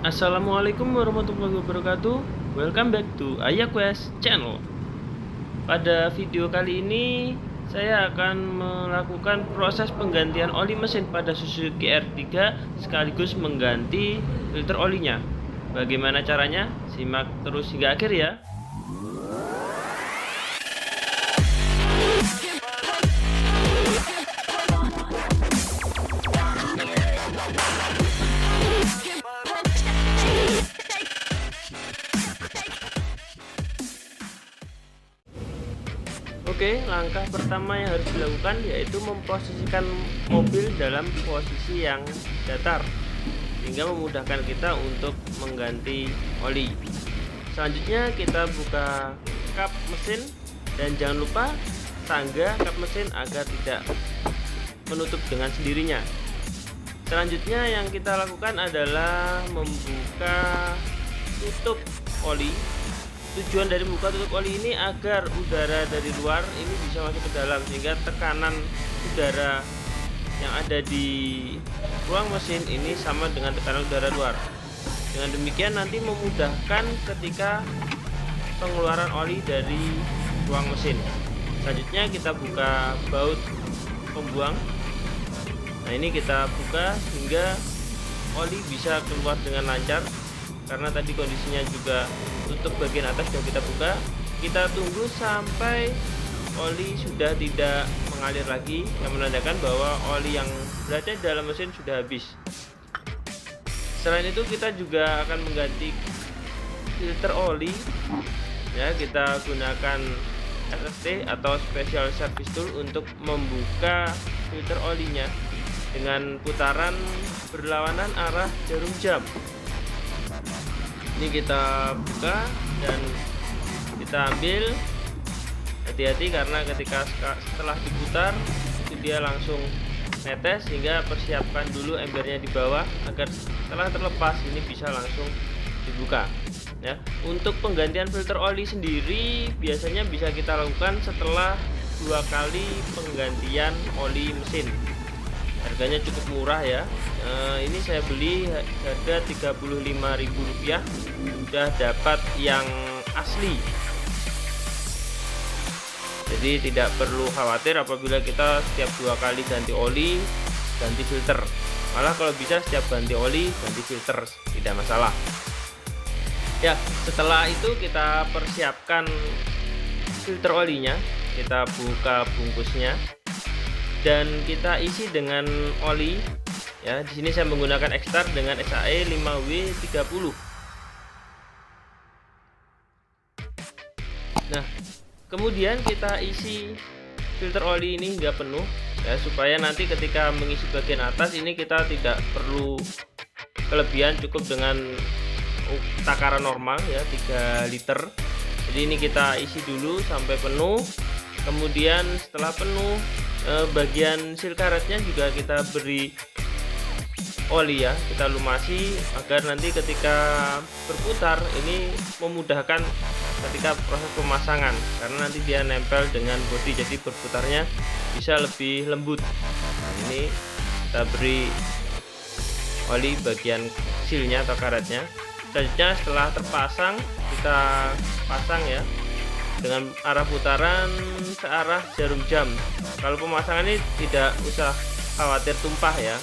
Assalamualaikum warahmatullahi wabarakatuh. Welcome back to Ayaquest channel. Pada video kali ini saya akan melakukan proses penggantian oli mesin pada Suzuki R3 sekaligus mengganti filter olinya. Bagaimana caranya? Simak terus hingga akhir ya. Oke, langkah pertama yang harus dilakukan yaitu memposisikan mobil dalam posisi yang datar sehingga memudahkan kita untuk mengganti oli. Selanjutnya kita buka kap mesin dan jangan lupa tangga kap mesin agar tidak menutup dengan sendirinya. Selanjutnya yang kita lakukan adalah membuka tutup oli. Tujuan dari membuka tutup oli ini agar udara dari luar ini bisa masuk ke dalam sehingga tekanan udara yang ada di ruang mesin ini sama dengan tekanan udara luar. Dengan demikian nanti memudahkan ketika pengeluaran oli dari ruang mesin. Selanjutnya kita buka baut pembuang. Nah, ini kita buka sehingga oli bisa keluar dengan lancar. Karena tadi kondisinya juga tutup bagian atas sudah kita buka. Kita tunggu sampai oli sudah tidak mengalir lagi, yang menandakan bahwa oli yang berada di dalam mesin sudah habis. Selain itu kita juga akan mengganti filter oli ya, kita gunakan SST atau Special Service Tool untuk membuka filter olinya dengan putaran berlawanan arah jarum jam. Ini kita buka dan kita ambil. Hati-hati karena ketika setelah diputar itu dia langsung netes, sehingga persiapkan dulu embernya di bawah agar setelah terlepas ini bisa langsung dibuka ya. Untuk penggantian filter oli sendiri biasanya bisa kita lakukan setelah 2 kali penggantian oli mesin. Harganya cukup murah ya. Ini saya beli harga Rp35.000, sudah dapat yang asli. Jadi tidak perlu khawatir apabila kita setiap 2 kali ganti oli, ganti filter. Malah kalau bisa setiap ganti oli, ganti filter, tidak masalah. Ya, setelah itu kita persiapkan filter olinya, kita buka bungkusnya dan kita isi dengan oli ya. Di sini saya menggunakan Extar dengan SAE 5W30. Nah, kemudian kita isi filter oli ini hingga penuh ya, supaya nanti ketika mengisi bagian atas ini kita tidak perlu kelebihan, cukup dengan takaran normal ya, 3 liter. Jadi ini kita isi dulu sampai penuh. Kemudian setelah penuh, bagian seal karetnya juga kita beri oli ya, kita lumasi agar nanti ketika berputar ini memudahkan ketika proses pemasangan, karena nanti dia nempel dengan bodi, jadi berputarnya bisa lebih lembut. Nah, ini kita beri oli bagian sealnya atau karetnya. Selanjutnya setelah terpasang kita pasang ya dengan arah putaran searah jarum jam. Kalau pemasangan ini tidak usah khawatir tumpah ya,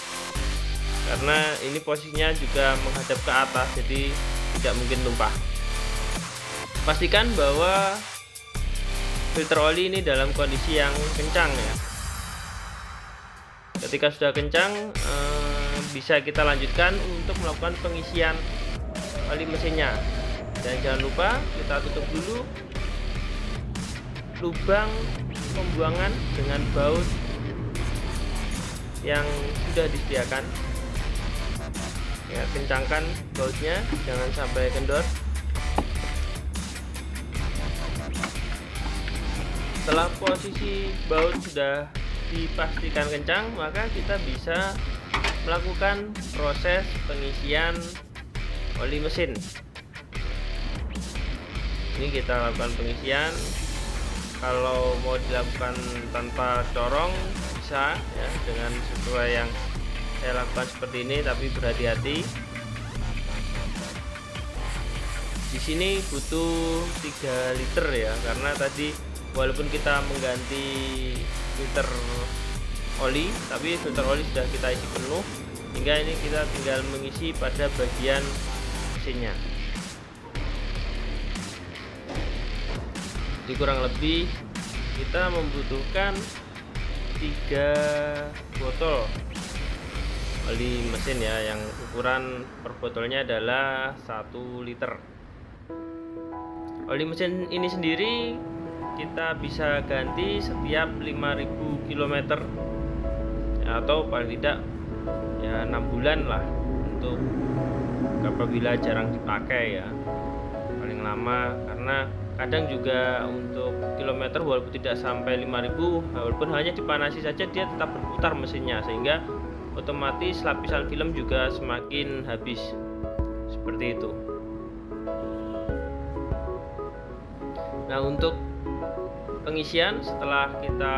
karena ini posisinya juga menghadap ke atas, jadi tidak mungkin tumpah. Pastikan bahwa filter oli ini dalam kondisi yang kencang ya. Ketika sudah kencang, bisa kita lanjutkan untuk melakukan pengisian oli mesinnya. Dan jangan lupa kita tutup dulu lubang pembuangan dengan baut yang sudah disediakan ya. Kencangkan bautnya, jangan sampai kendor. Setelah posisi baut sudah dipastikan kencang, maka kita bisa melakukan proses pengisian oli mesin. Ini kita lakukan pengisian. Kalau mau dilakukan tanpa corong bisa ya, dengan sesuai yang saya lakukan seperti ini, tapi berhati-hati Di sini butuh 3 liter ya, karena tadi walaupun kita mengganti filter oli, tapi filter oli sudah kita isi penuh, hingga ini kita tinggal mengisi pada bagian mesinnya. Jadi kurang lebih kita membutuhkan 3 botol oli mesin ya, yang ukuran per botolnya adalah 1 liter. Oli mesin ini sendiri kita bisa ganti setiap 5.000 km atau paling tidak ya 6 bulan lah, untuk apabila jarang dipakai ya, paling lama. Karena kadang juga untuk kilometer walaupun tidak sampai 5.000, walaupun hanya dipanasi saja dia tetap berputar mesinnya, sehingga otomatis lapisan film juga semakin habis, seperti itu. Nah, untuk pengisian setelah kita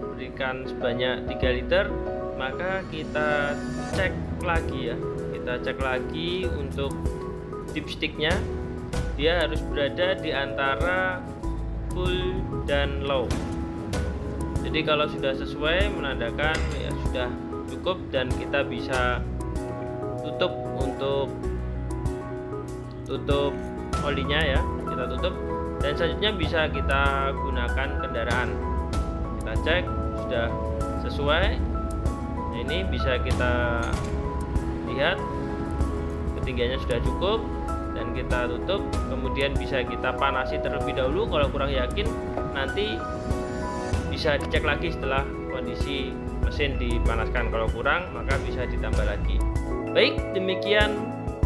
berikan sebanyak 3 liter, maka kita cek lagi ya, kita cek lagi untuk dipsticknya, dia harus berada di antara full dan low. Jadi kalau sudah sesuai menandakan ya sudah cukup, dan kita bisa tutup untuk tutup olinya ya, kita tutup, dan selanjutnya bisa kita gunakan kendaraan. Kita cek sudah sesuai. Nah, ini bisa kita lihat ketinggiannya sudah cukup, dan kita tutup. Kemudian bisa kita panasi terlebih dahulu. Kalau kurang yakin, nanti bisa dicek lagi setelah kondisi mesin dipanaskan. Kalau kurang, maka bisa ditambah lagi. Baik, demikian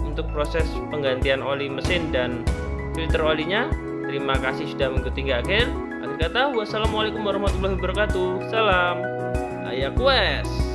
untuk proses penggantian oli mesin dan filter olinya. Terima kasih sudah mengikuti hingga akhir. Akhir kata, wassalamualaikum warahmatullahi wabarakatuh. Salam Ayaquest.